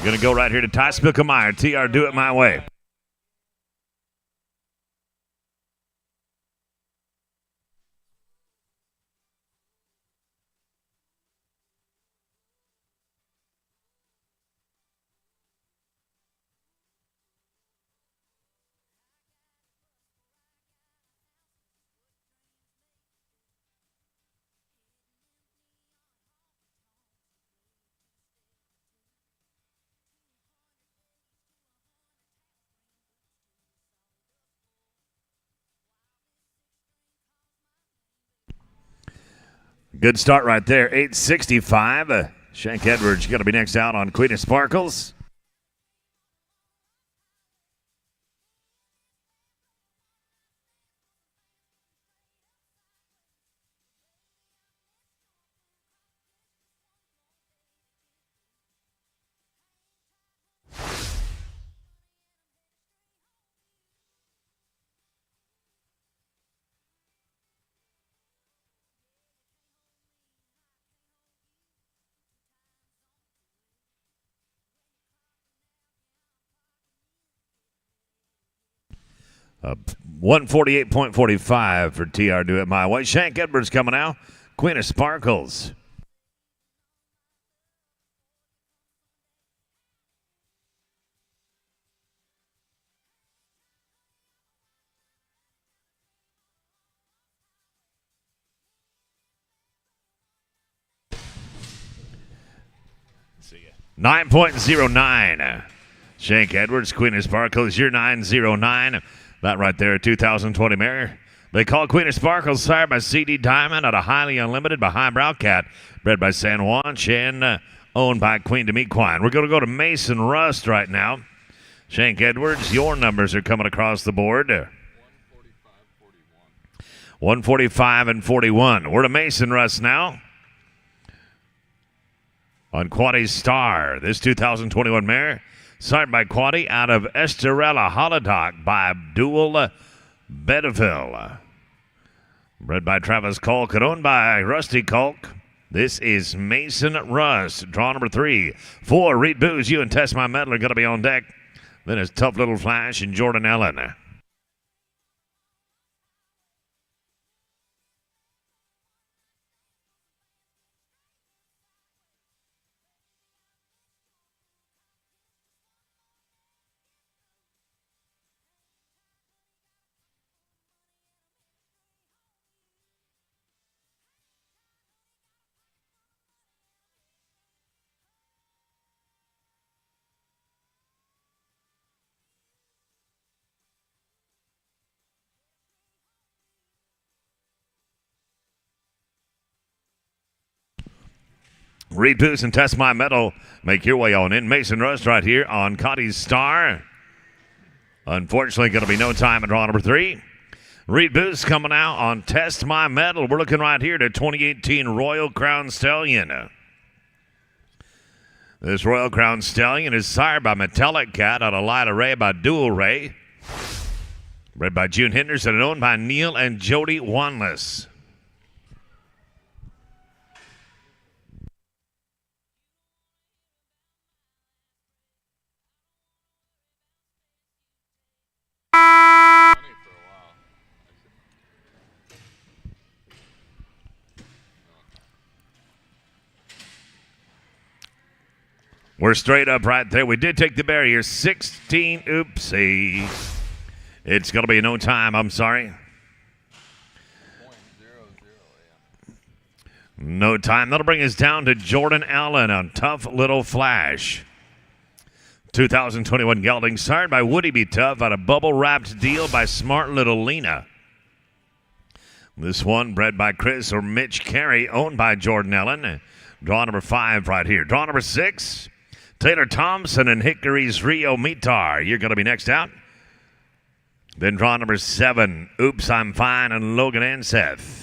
Going to go right here to Ty Spiegelmeyer. TR, do it my way. Good start right there. 865. Shank Edwards going to be next out on Queen of Sparkles. Uh, 148.45 for TR, do it my way. Shank Edwards coming out. Queen of Sparkles. See ya. 9.09. Shank Edwards, Queen of Sparkles, you're 909. That right there, 2020 mare. They call Queen of Sparkles, sired by CD Diamond out of Highly Unlimited by Highbrow Cat, bred by San Juan Chen, owned by Queen Demiquine. We're going to go to Mason Rust right now. Shank Edwards, your numbers are coming across the board. 145 and 41. We're to Mason Rust now. On Quaddy's Star, this 2021 mare. Signed by Quaddy out of Estrella Holodoc by Abdul Bedeville. Bred by Travis Culk and owned by Rusty Culk. This is Mason Rust. Draw number 3. 4, Reed Booze, you and Test My Metal are going to be on deck. Then it's Tough Little Flash and Jordan Allen. Reed Booze and Test My Metal. Make your way on in. Mason Rust right here on Quaddy's Star. Unfortunately, going to be no time at draw number 3. Reed Booze coming out on Test My Metal. We're looking right here to 2018 Royal Crown Stallion. This Royal Crown Stallion is sired by Metallic Cat out of Lila Ray by Dual Ray. Bred by June Henderson and owned by Neil and Jody Wanless. We're straight up right there. We did take the barrier. 16. Oopsie. It's going to be no time. I'm sorry. No time. That'll bring us down to Jordan Allen on Tough Little Flash. 2021 gelding, sired by Woody B. Tough out of Bubble Wrapped Deal by Smart Little Lena. This one bred by Chris or Mitch Carey, owned by Jordan Allen. Draw number 5 right here. Draw number 6, Taylor Thompson and Hickory's Rio Mitar. You're going to be next out. Then draw number 7, Oops, I'm Fine, and Logan Anseth.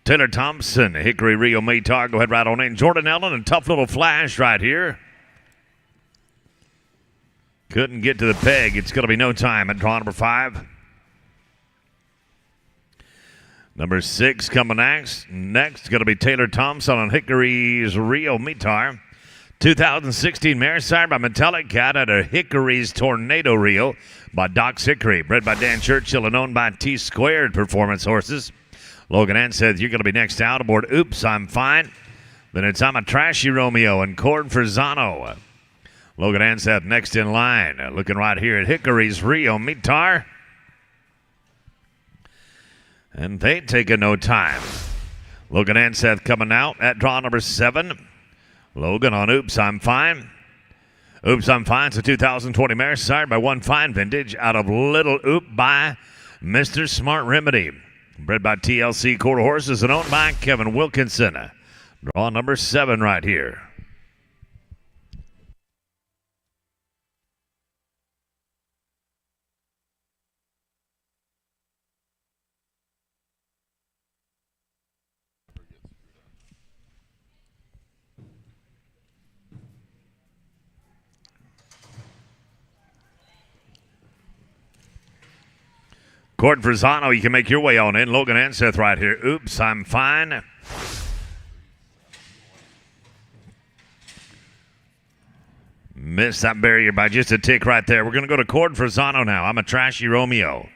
Taylor Thompson, Hickory Rio Maytar, go ahead right on in. Jordan Ellen, a tough little flash right here. Couldn't get to the peg. It's going to be no time at draw number 5. Number 6 coming next. Next, going to be Taylor Thompson on Hickory's Rio Maytar. 2016 mare sired by Metallic Cat out of Hickory's Tornado Rio by Doc's Hickory. Bred by Dan Churchill and owned by T-Squared Performance Horses. Logan Anseth, you're going to be next out aboard Oops, I'm Fine. Then it's I'm a Trashy Romeo and Cord Frizano. Logan Anseth next in line. Looking right here at Hickory's Rio Maytar. And they take a no time. Logan Anseth coming out at draw number 7. Logan on Oops, I'm Fine. Oops, I'm Fine. It's a 2020 mare sired by One Fine Vintage out of Little Oop by Mr. Smart Remedy. Bred by TLC Quarter Horses and owned by Kevin Wilkinson. Draw number 7 right here. Cord Frizano, you can make your way on in. Logan Anseth right here. Oops, I'm Fine. Missed that barrier by just a tick right there. We're going to go to Cord Frizano now. I'm a Trashy Romeo.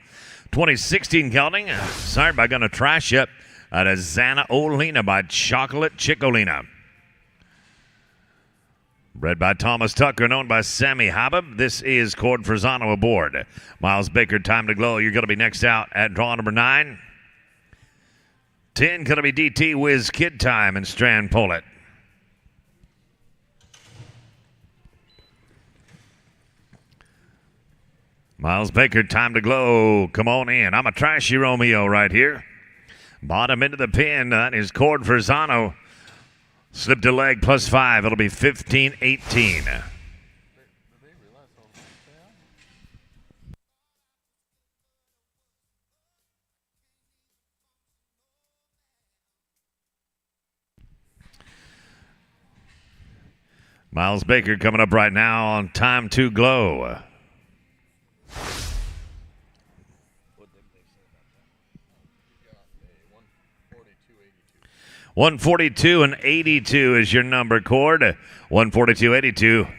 2016 gelding. Sorry, by going to trash it out of Xana Olina by Chocolate Chicolina. Bred by Thomas Tucker and owned by Sammy Habib. This is Cord Frizano aboard. Miles Baker, Time to Glow. You're going to be next out at draw number 9. 10 going to be DT Wiz Kid Time and Strand Pollitt. Miles Baker, Time to Glow. Come on in. I'm a Trashy Romeo right here. Bottom into the pin. That is Cord Frizano. Slipped a leg +5. It'll be 15-18. Miles Baker coming up right now on Time to Glow. 142.82 is your number, Cord. 142.82.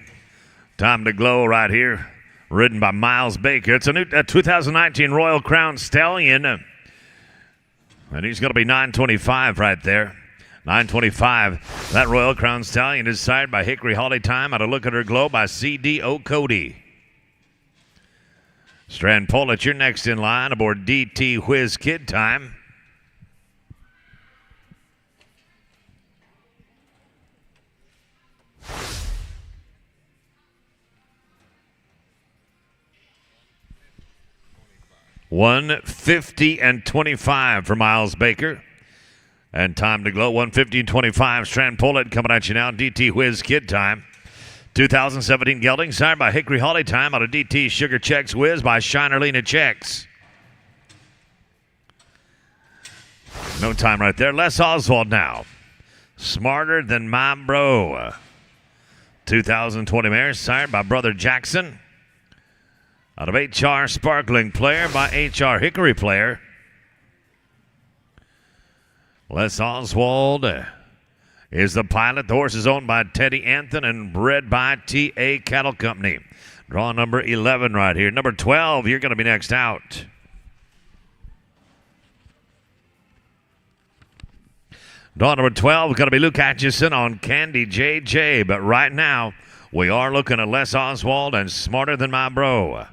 Time to Glow right here. Ridden by Miles Baker. It's a 2019 Royal Crown Stallion. And he's going to be 925 right there. 925. That Royal Crown Stallion is sired by Hickory Holiday Time out of Look at Her Glow by C.D. Cody. Strand Pollitt, you're next in line aboard DT Whiz Kid Time. $150.25 for Miles Baker. And Time to Glow, $150.25. Strand Pollitt coming at you now. DT Whiz Kid Time. 2017 gelding, signed by Hickory Holiday Time out of DT Sugar Checks Whiz by Shinerlina Checks. No time right there. Les Oswald now. Smarter Than My Bro. 2020 mare, signed by Brother Jackson. Out of HR Sparkling Player by HR Hickory Player. Les Oswald is the pilot. The horse is owned by Teddy Anthony and bred by T.A. Cattle Company. Draw number 11 right here. Number 12, you're going to be next out. Draw number 12 is going to be Luke Atchison on Candy JJ. But right now, we are looking at Les Oswald and Smarter Than My Bro.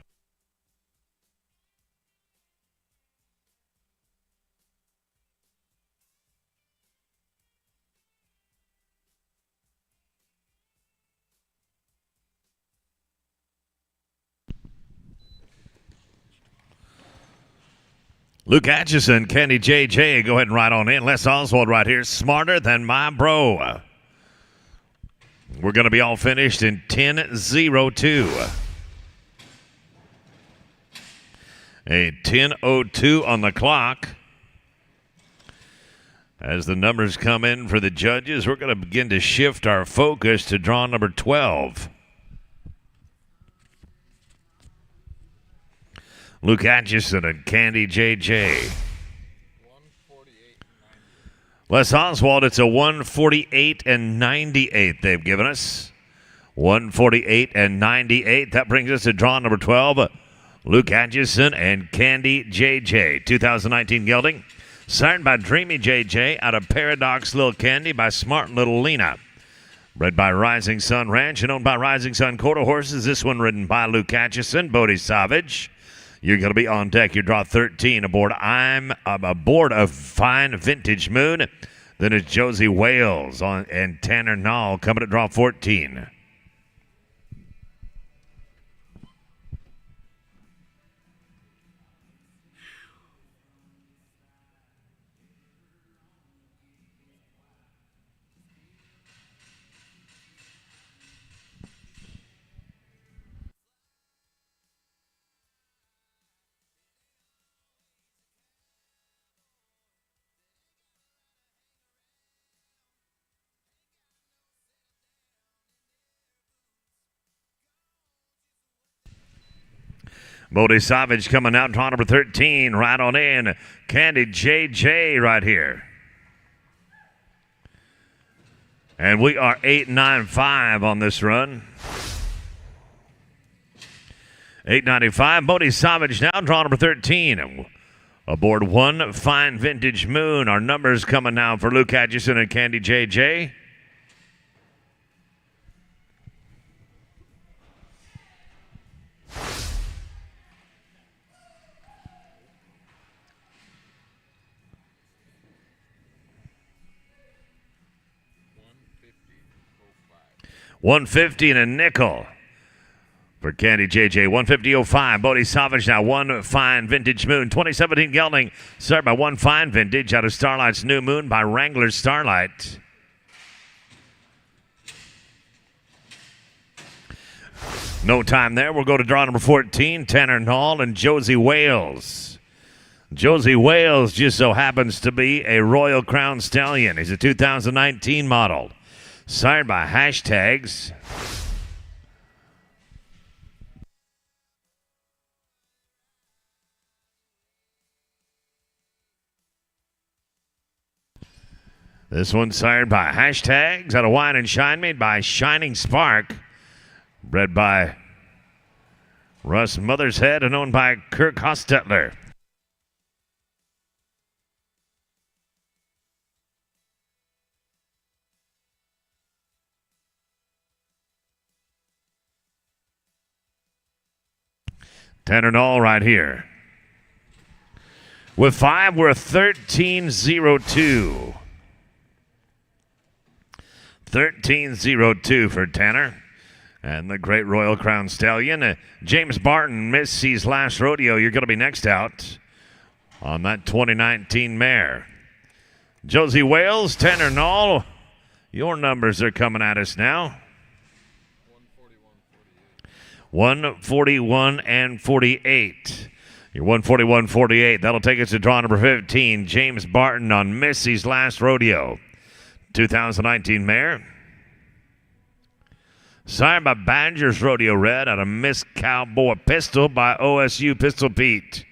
Luke Atchison, Candy JJ, go ahead and ride on in. Les Oswald right here, Smarter Than My Bro. We're going to be all finished in 10:02. A 10:02 on the clock. As the numbers come in for the judges, we're going to begin to shift our focus to draw number 12. Luke Atchison and Candy JJ. Les Oswald, it's a 148 and 98 they've given us. 148 and 98. That brings us to draw number 12. Luke Atchison and Candy JJ. 2019 gelding. Signed by Dreamy JJ out of Paradox Little Candy by Smart Little Lena. Bred by Rising Sun Ranch and owned by Rising Sun Quarter Horses. This one ridden by Luke Atchison, Bodie Savage. You're going to be on deck. You draw 13 aboard. I'm aboard of Fine Vintage Moon. Then it's Josie Wales and Tanner Nall coming to draw 14. Bodie Savage coming out, draw number 13, right on in. Candy JJ right here. And we are 895 on this run. 895, Bodie Savage now, draw number 13. Aboard One Fine Vintage Moon. Our numbers coming now for Luke Atchison and Candy JJ. $150 and a nickel for Candy JJ. $150.05. Bodie Savage now. One Fine Vintage Moon. 2017 gelding. Started by One Fine Vintage out of Starlight's New Moon by Wrangler Starlight. No time there. We'll go to draw number 14. Tanner Nall and Josie Wales. Josie Wales just so happens to be a Royal Crown Stallion. He's a 2019 model. Signed by Hashtags. This one's sired by Hashtags out of Wine and Shine, made by Shining Spark. Bred by Russ Mothershead and owned by Kirk Hostetler. Tanner Nall right here. With 5, we're 1302. 1302 for Tanner. And the great Royal Crown Stallion. James Barton, Missy's last rodeo. You're going to be next out on that 2019 mare. Josie Wales, Tanner Nall. Your numbers are coming at us now. 141 and 48. Your 141-48. That'll take us to draw number 15. James Barton on Missy's last rodeo. 2019 mare. Signed by Badgers Rodeo Red out of Miss Cowboy Pistol by OSU Pistol Pete.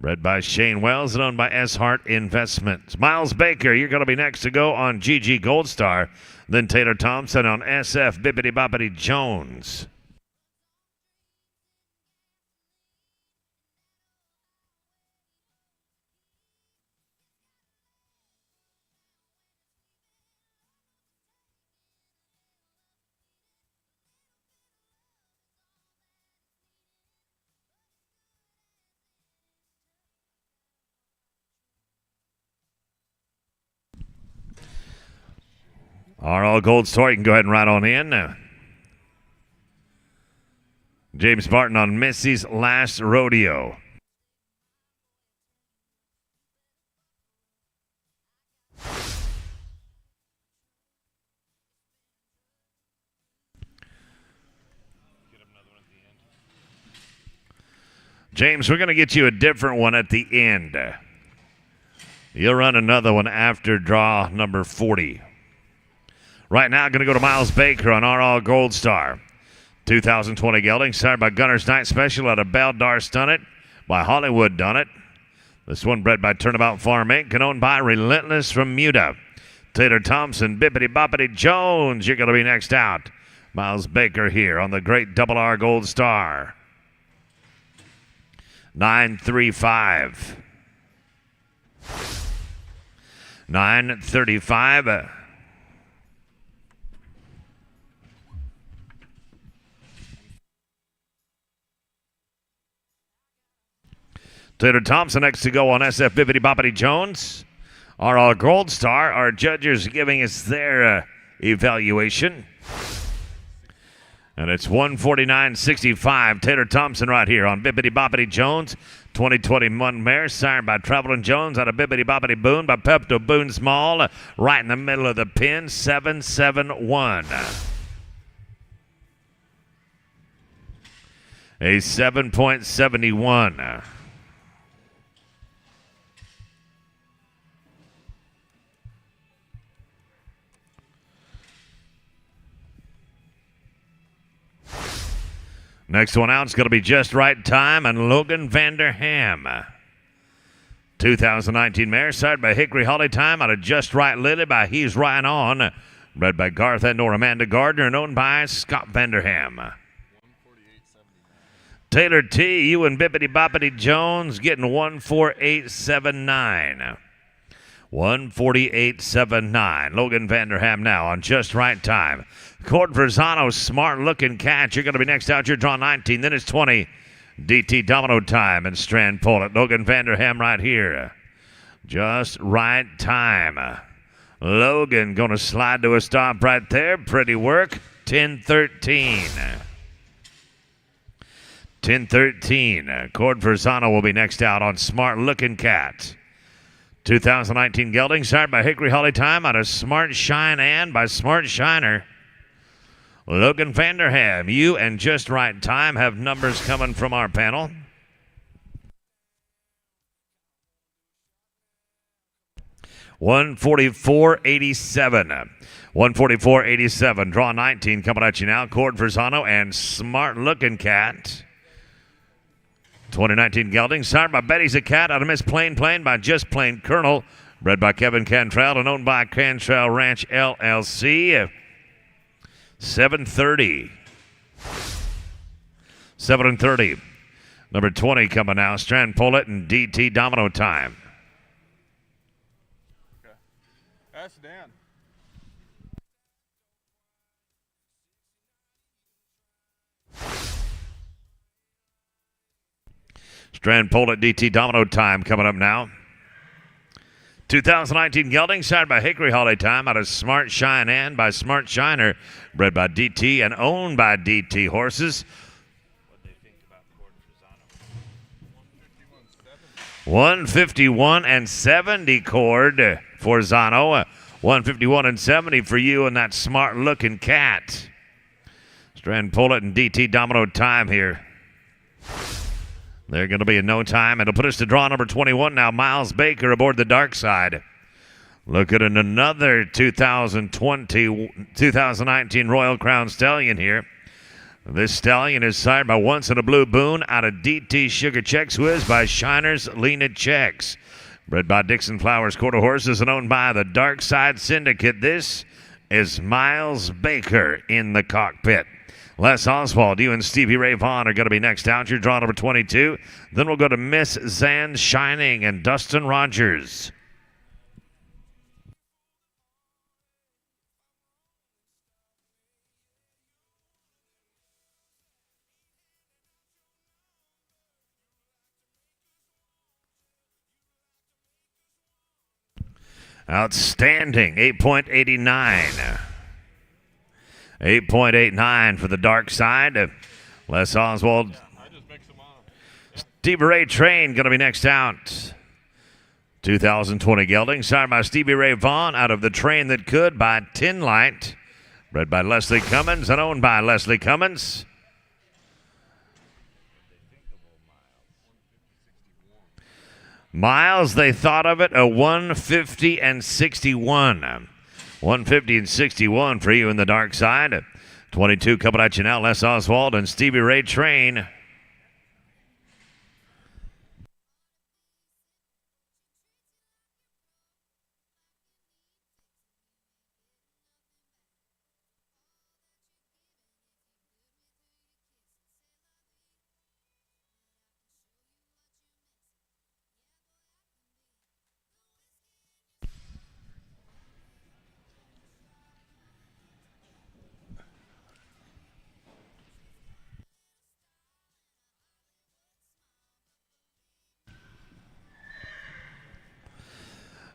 Bred by Shane Wells and owned by S. Hart Investments. Miles Baker, you're going to be next to go on GG Gold Star. Then Taylor Thompson on SF Bippity Boppity Jones. Our all gold store, you can go ahead and ride on in. James Barton on Missy's last rodeo. James, we're going to get you a different one at the end. You'll run another one after draw number 40. Right now, going to go to Miles Baker on RL Gold Star. 2020 gelding, started by Gunner's Night Special out of Baldar Stunnet, by Hollywood Done It. This one bred by Turnabout Farm Inc. and owned by Relentless from Muta. Taylor Thompson, Bippity Boppity Jones, you're going to be next out. Miles Baker here on the great Double R Gold Star. 935. 935. Taylor Thompson next to go on SF Bippity Boppity Jones. RL Gold Star, our judges giving us their evaluation. And it's 149.65. Taylor Thompson right here on Bippity Boppity Jones. 2021 mare, sired by Traveling Jones out of Bippity Boppity Boone by Pepto Boone Small. Right in the middle of the pin, 771. A 7.71. Next one out is going to be Just Right Time and Logan Vanderham. 2019 mare, sired by Hickory Holly Time out of Just Right Lily by He's Right On. Bred by Garth and or Amanda Gardner and owned by Scott Vanderham. Taylor T, you and Bippity Boppity Jones getting 148.79. 148.79. Logan Vanderham now on Just Right Time. Cord Verzano's smart looking catch. You're going to be next out. You're draw 19. Then it's 20. DT Domino Time and Strand Pullet. Logan Vanderham right here. Just Right Time. Logan going to slide to a stop right there. Pretty work. 10-13. 10-13. Cord Verzano will be next out on Smart Looking Cat. 2019 gelding, sired by Hickory Holly Time out of Smart Shine and by Smart Shiner. Logan Vanderham, you and Just Right Time have numbers coming from our panel. $144.87. 144.87. Draw 19 coming at you now. Cord Verzano and Smart Looking Cat. 2019 gelding, sired by Betty's a Cat out of Miss Plain Plain by Just Plain Colonel. Bred by Kevin Cantrell and owned by Cantrell Ranch LLC. 7:30. 7:30. Number 20 coming now. Strand Pullet and DT Domino Time. Okay. That's Dan. Strand Pullet, DT Domino Time coming up now. 2019 gelding, sired by Hickory Holly Time out of Smart Shine and by Smart Shiner, bred by DT and owned by DT horses. What do they think about Cord Verzano? 151 and 70 Cord for Zano. 151 and 70 for you and that Smart Looking Cat. Strand Pullet and DT Domino Time here. They're going to be in no time. It'll put us to draw number 21 now. Miles Baker aboard the dark side. Look at another 2019 Royal Crown Stallion here. This stallion is sired by Once in a Blue Boon out of DT Sugar Chex Whiz by Shiner's Lena Chex. Bred by Dixon Flowers Quarter Horses and owned by the Dark Side Syndicate. This is Miles Baker in the cockpit. Les Oswald, you and Stevie Ray Vaughan are going to be next out. You're draw number 22. Then we'll go to Miss Zan Shining and Dustin Rogers. Outstanding, 8.89. 8.89 for the dark side. Les Oswald. Stevie Ray Train going to be next out. 2020 gelding, sired by Stevie Ray Vaughan out of The Train That Could by Tin Light. Bred by Leslie Cummins and owned by Leslie Cummins. Miles, they thought of it a 150 and 61. 150 and 61 for you in the dark side. 22 coming at you now. Les Oswald and Stevie Ray Train.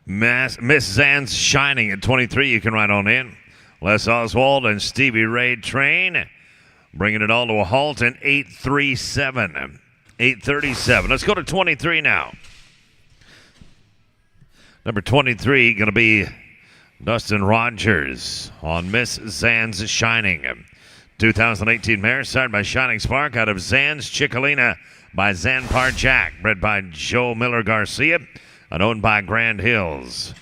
Miss Zan's Shining at 23. You can ride on in. Les Oswald and Stevie Ray Train bringing it all to a halt in 837. 837. Let's go to 23 now. Number 23 going to be Dustin Rogers on Miss Zan's Shining. 2018 mare started by Shining Spark out of Zan's Chicolina by Zanpar Jack, bred by Joe Miller Garcia and owned by Grand Hills.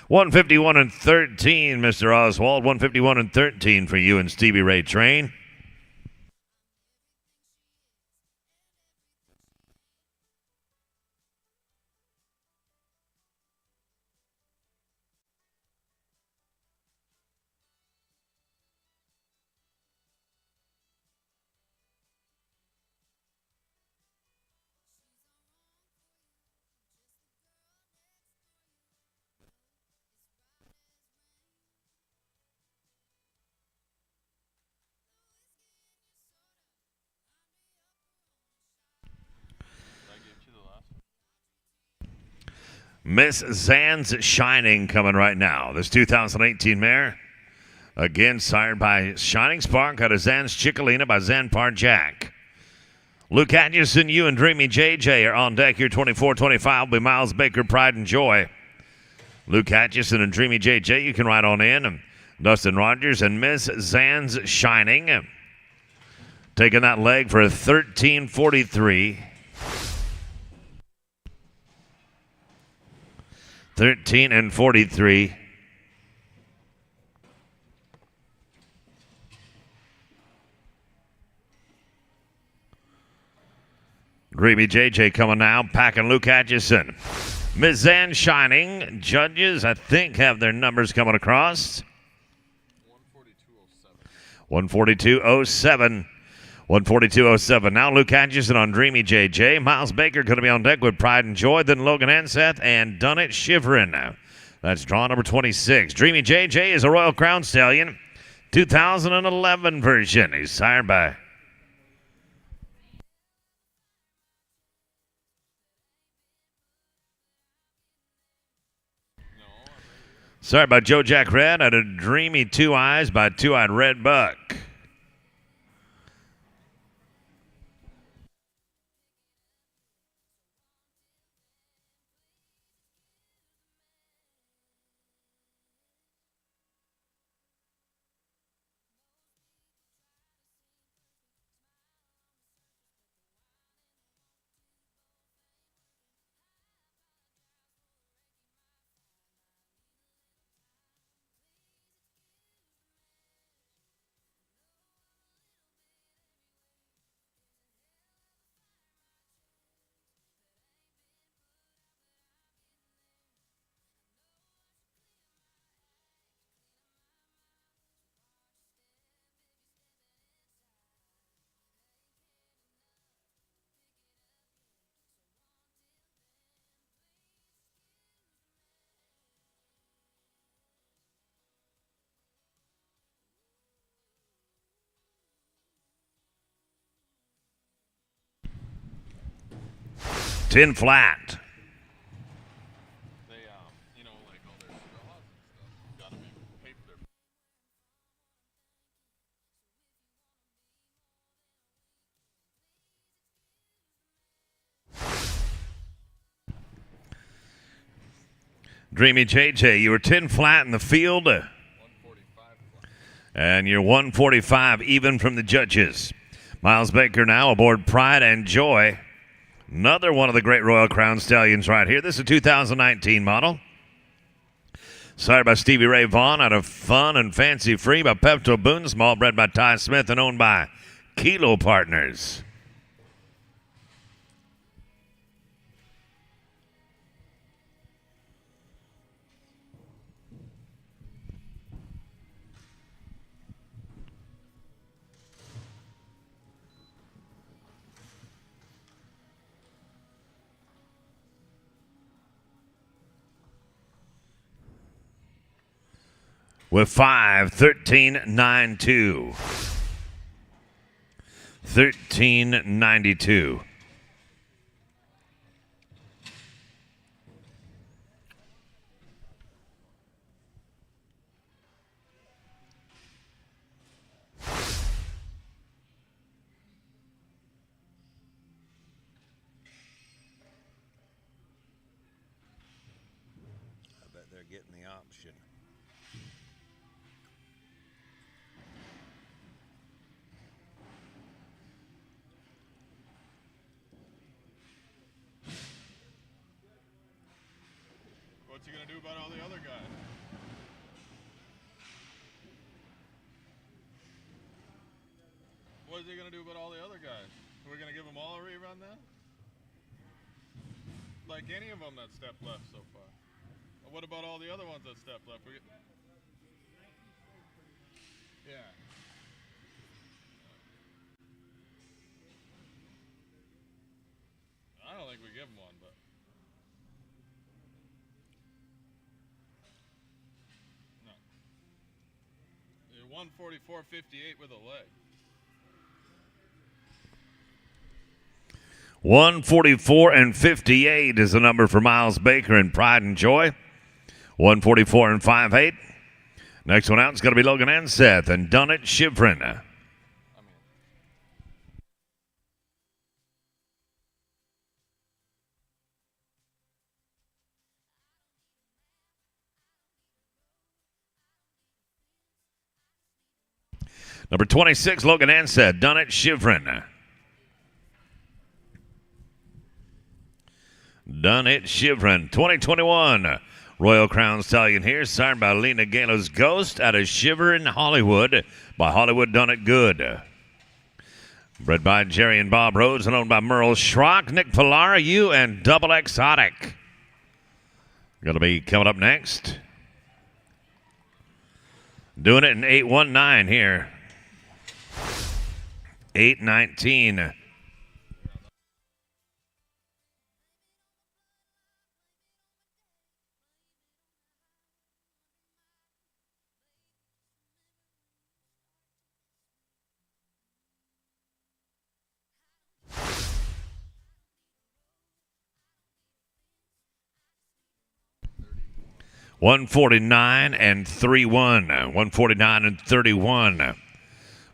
151 and 13, Mr. Oswald. 151 and 13 for you and Stevie Ray Train. Miss Zan's Shining coming right now. This 2018 mare, again sired by Shining Spark out of Zan's Chicolina by Zanpar Jack. Luke Atchison, you and Dreamy JJ are on deck here. 24-25 will be Miles Baker, Pride and Joy. Luke Atchison and Dreamy JJ, you can ride on in. Dustin Rogers and Miss Zan's Shining. Taking that leg for a 13.43. 13 and 43. Dreamy JJ coming now, packing Luke Atchison. Miss Zan Shining. Judges, I think, have their numbers coming across. 142.07. 142.07. Now Luke Atchison on Dreamy JJ. Miles Baker going to be on deck with Pride and Joy. Then Logan Anseth and Done It Shivering. That's draw number 26. Dreamy JJ is a Royal Crown Stallion. 2011 version. He's sired by Joe Jack Red out of Dreamy Two Eyes by Two-Eyed Red Buck. Tin flat. They, you know, like all their straws and stuff, gotta be paid for their. Dreamy JJ, you were tin flat in the field. 145. And you're 145 even from the judges. Miles Baker now aboard Pride and Joy. Another one of the great Royal Crown Stallions right here. This is a 2019 model. Started by Stevie Ray Vaughan out of Fun and Fancy Free by Pepto Boonsmall, bred by Ty Smith and owned by Kilo Partners. With 5-13-9-2. 1392. I bet they're getting the option. What's he gonna do about all the other guys? What is he gonna do about all the other guys? We're gonna give them all a rerun then? Like any of them that stepped left so far. What about all the other ones that stepped left? Yeah. I don't think we give them one, but. No. You're 144.58 with a leg. 144-58 is the number for Miles Baker in Pride and Joy. 144-58. Next one out is going to be Logan Anseth and Done It Shivrin. Number 26, Logan Anseth, Done It Shivrin. Done It Shivrin. 2021 Royal Crown Stallion here, signed by Lena Galo's Ghost out of Shivrin, Hollywood, by Hollywood Done It Good. Bred by Jerry and Bob Rhodes and owned by Merle Schrock, Nick Pilara, you, and Double Exotic. Going to be coming up next. Doing it in 819 here. 819. $149 and 3-1. 149 and 31.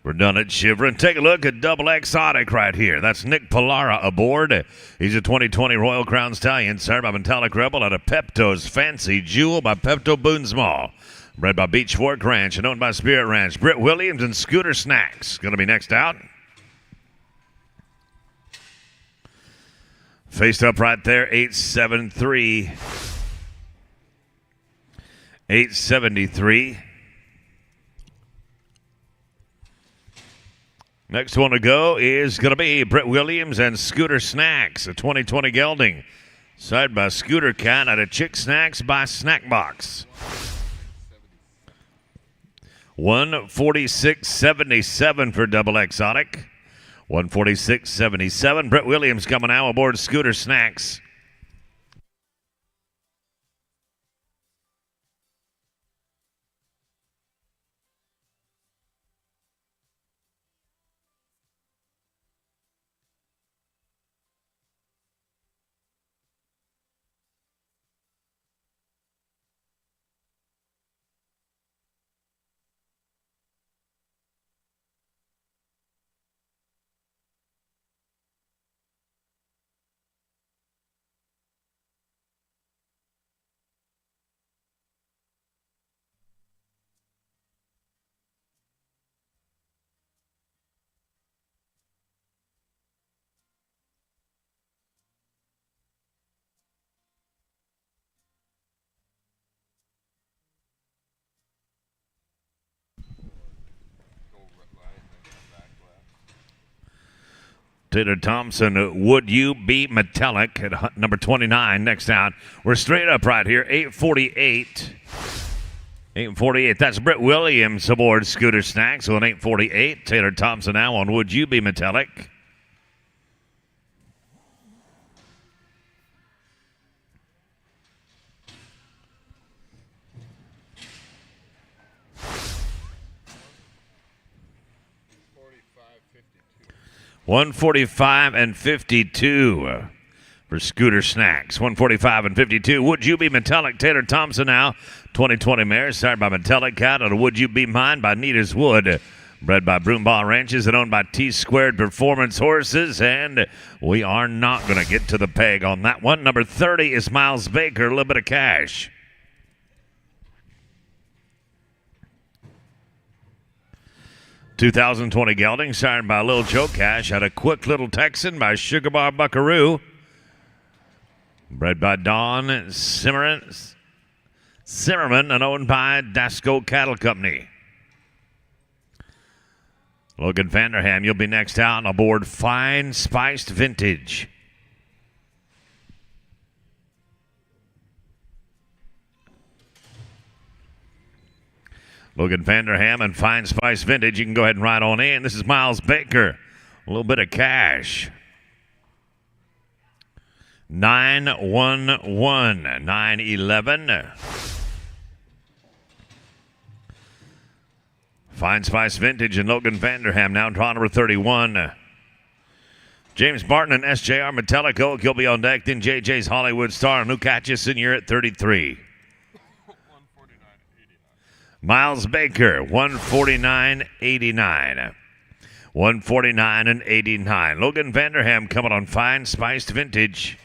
We're done at Shivrin. Take a look at Double Exotic right here. That's Nick Pilara aboard. He's a 2020 Royal Crown Stallion, served by Metallic Rebel out of Pepto's Fancy Jewel by Pepto Boonsmall. Bred by Beach Fork Ranch and owned by Spirit Ranch. Britt Williams and Scooter Snacks. Going to be next out. Faced up right there, 873. 873. Next one to go is going to be Britt Williams and Scooter Snacks, a 2020 gelding. Side by Scooter Cat out of Chick Snacks by Snackbox. 146.77 for Double Exotic. 146.77. Britt Williams coming now aboard Scooter Snacks. Taylor Thompson, Would You Be Metallic at number 29. Next out, we're straight up right here, 848. 848. That's Britt Williams aboard Scooter Snacks on 848. Taylor Thompson now on Would You Be Metallic. $145.52 for Scooter Snacks. $145.52. Would You Be Metallic? Taylor Thompson now. 2020 mare started by Metallic Cat on Would You Be Mine by Nita's Wood. Bred by Broomball Ranches and owned by T-Squared Performance Horses. And we are not going to get to the peg on that one. Number 30 is Miles Baker. A little bit of cash. $2,020 gelding, signed by Lil Joe Cash, had a quick little Texan by Sugar Bar Buckaroo. Bred by Don Zimmerman and owned by Dasco Cattle Company. Logan Vanderham, you'll be next out on aboard Fine Spiced Vintage. Logan Vanderham and Fine Spice Vintage. You can go ahead and ride on in. This is Miles Baker. A little bit of cash. 911. 911. Fine Spice Vintage and Logan Vanderham now draw number 31. James Barton and SJR Metallic Oak. You'll be on deck. Then JJ's Hollywood Star and Luke Atchison. You're at 33. Miles Baker, 149.89. 149.89. Logan Vanderham coming on Fine Spiced Vintage.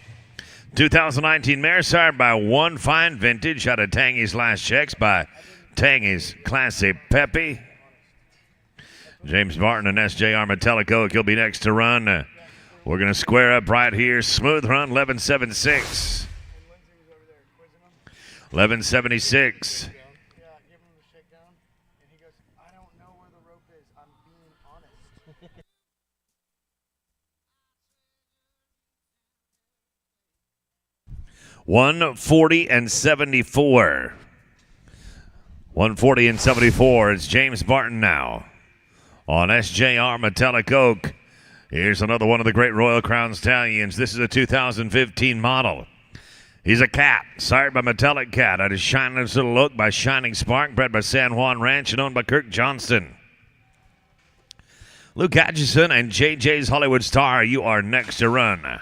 2019 mare sired by One Fine Vintage out of Tangy's Last Checks by Tangy's Classy Peppy. James Martin and SJR Metallic Oak. He'll be next to run. We're going to square up right here. Smooth run, 11.76. 11.76. 140.74. 140.74. It's James Barton now on SJR Metallic Oak. Here's another one of the great Royal Crown Stallions. This is a 2015 model. He's a cat, sired by Metallic Cat out of Shineless Little Oak by Shining Spark, bred by San Juan Ranch and owned by Kirk Johnston. Luke Atchison and JJ's Hollywood Star, you are next to run.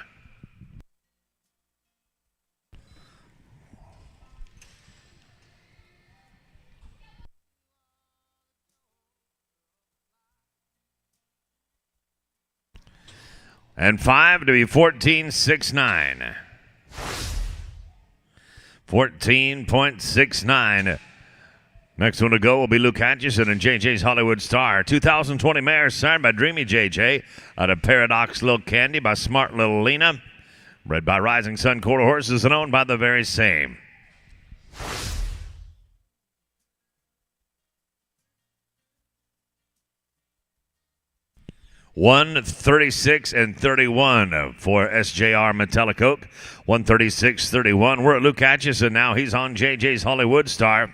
And 5 to be 14.69. 14.69. Next one to go will be Luke Atchison and JJ's Hollywood Star. 2020 mare signed by Dreamy JJ out of Paradox Little Candy by Smart Little Lena. Bred by Rising Sun Quarter Horses and owned by the very same. 136.31 for SJR Metallic Oak. 136.31. We're at Luke Atchison now. He's on JJ's Hollywood Star.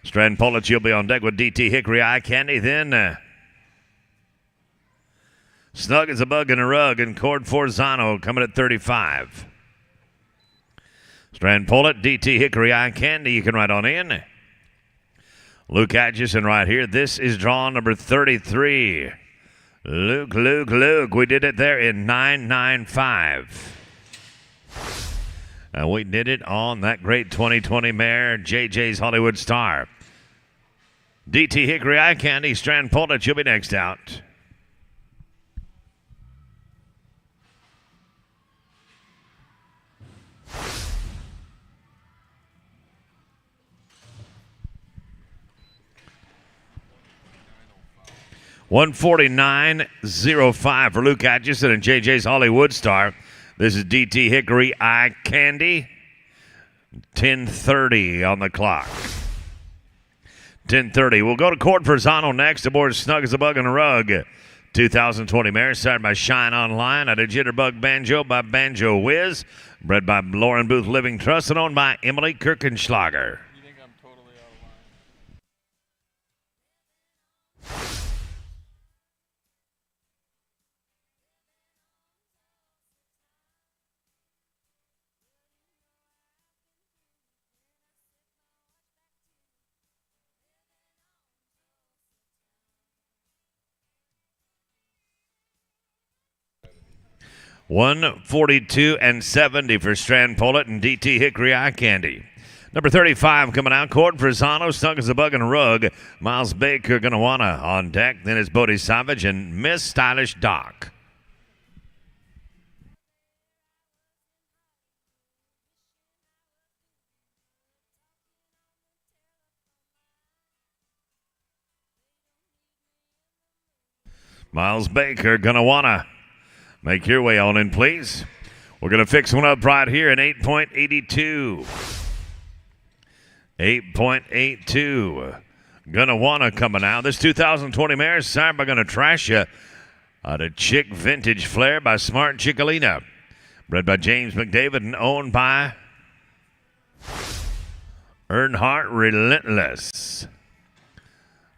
Strand Pollitt, you'll be on deck with DT Hickory Eye Candy. Then Snug as a Bug in a Rug and Cord Forzano coming at 35. Strand Pollitt, DT Hickory Eye Candy. You can ride on in. Luke Atchison right here. This is draw number 33. Luke. We did it there in 995. And we did it on that great 2020 mare, JJ's Hollywood Star. DT Hickory Eye Candy, Strand Pollitt, you'll be next out. $149.05 for Luke Atchison and JJ's Hollywood Star. This is DT Hickory Eye Candy. 10:30 on the clock. 10:30. We'll go to Cord Forzano next aboard Snug as a Bug in a Rug. 2020 mare, started by Shine Online at a Jitterbug Banjo by Banjo Wiz, bred by Lauren Booth Living Trust and owned by Emily Kirchenschlager. You think I'm totally out of line? $142.70 for Strand Pullet and DT Hickory Eye Candy. Number 35 coming out, Cord Frisano, Snug as a Bug and Rug. Miles Baker gonna wanna on deck. Then it's Bodie Savage and Miss Stylish Doc. Miles Baker gonna wanna make your way on in, please. We're gonna fix one up right here in 8.82. 8.82. Gonna wanna coming out. This 2020 mare signed by Gonna Trash Ya out of Chick Vintage Flair by Smart Chickalina. Bred by James McDavid and owned by Earnhardt Relentless.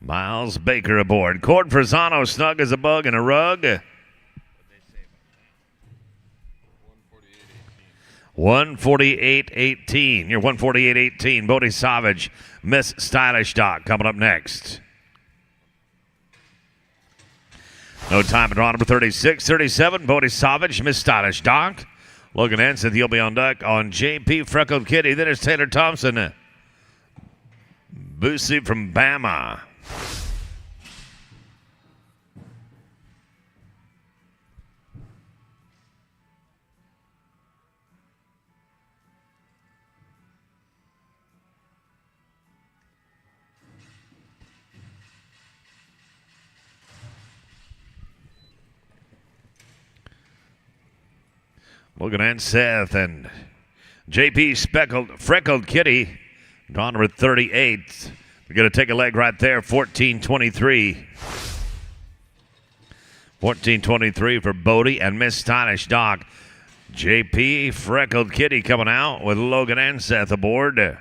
Miles Baker aboard. Cord Frisano, Snug as a Bug and a Rug. 148.18. You're 148.18. Bodie Savage, Miss Stylish Doc coming up next. No time at draw number 36, 37. Bodie Savage, Miss Stylish Doc. Logan Ensign, you'll be on deck on JP Freckled Kitty. Then it's Taylor Thompson. Boosie from Bama. Logan and Seth and JP Freckled Kitty. Draw number 38. We're going to take a leg right there. 14-23. 14-23 for Bodie and Miss Stylish Doc. JP Freckled Kitty coming out with Logan and Seth aboard.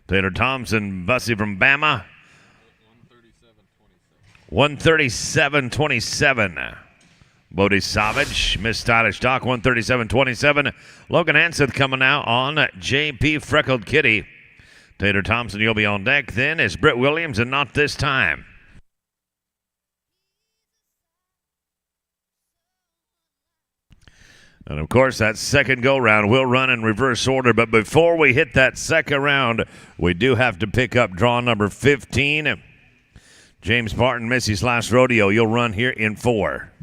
Taylor Thompson, Bussy from Bama. 137-27. Bodie Savage, Miss Stylish Doc, 137.27. Logan Anseth coming out on JP Freckled Kitty. Taylor Thompson, you'll be on deck. Then is Britt Williams, and not this time. And of course, that second go round will run in reverse order. But before we hit that second round, we do have to pick up draw number 15. James Barton, Missy's Last Rodeo. You'll run here in 4.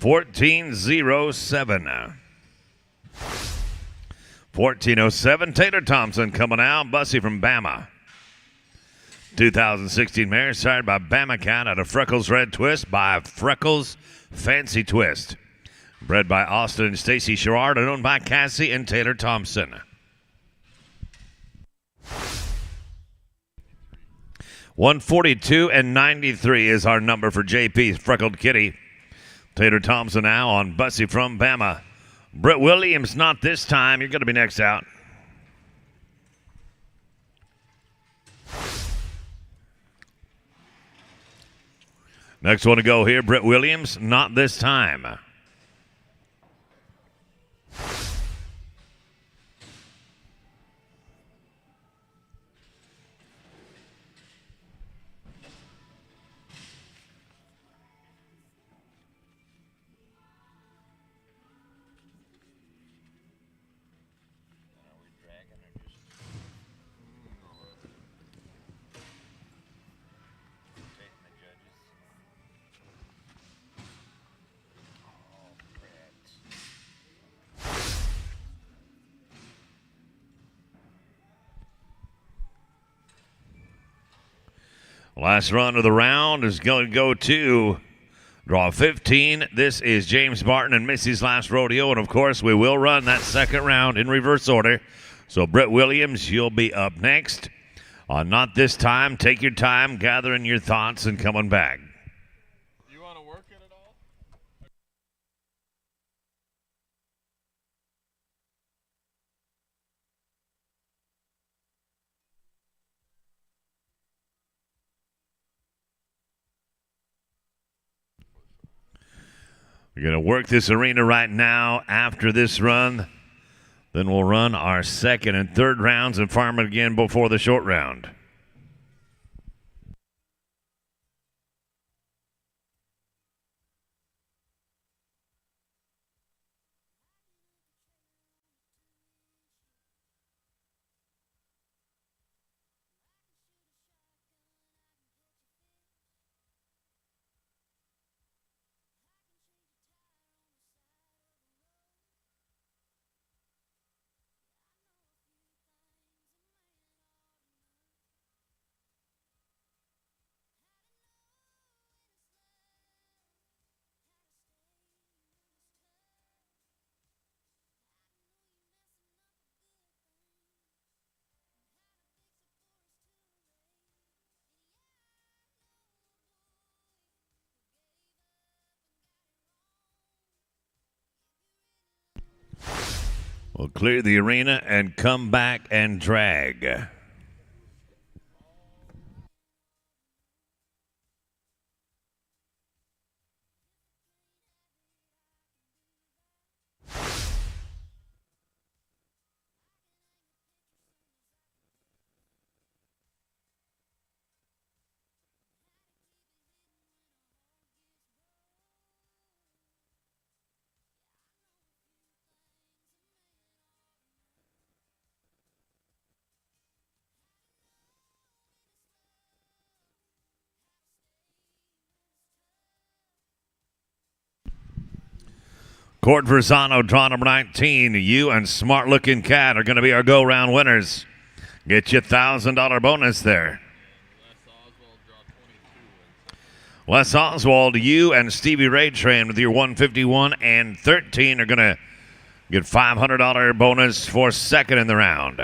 $14.07. 14.07. Taylor Thompson coming out. Bussy from Bama. 2016 mare sired by Bama Cat out of Freckles Red Twist by Freckles Fancy Twist. Bred by Austin and Stacy Sherrard and owned by Cassie and Taylor Thompson. 142.93 is our number for JP's Freckled Kitty. Taylor Thompson now on Bussy from Bama. Britt Williams, not this time. You're going to be next out. Next one to go here, Britt Williams, not this time. Last run of the round is going to go to draw 15. This is James Martin and Missy's last rodeo. And, of course, we will run that second round in reverse order. So, Brett Williams, you'll be up next. On Not This Time, take your time gathering your thoughts and coming back. You want to work it at all? We're going to work this arena right now after this run. Then we'll run our second and third rounds and farm it again before the short round. We'll clear the arena and come back and drag. Court Versano, draw number 19. You and Smart Looking Cat are going to be our go-round winners. Get you $1,000 bonus there. Les Oswald, you and Stevie Ray Train with your 151 and 13 are going to get $500 bonus for second in the round.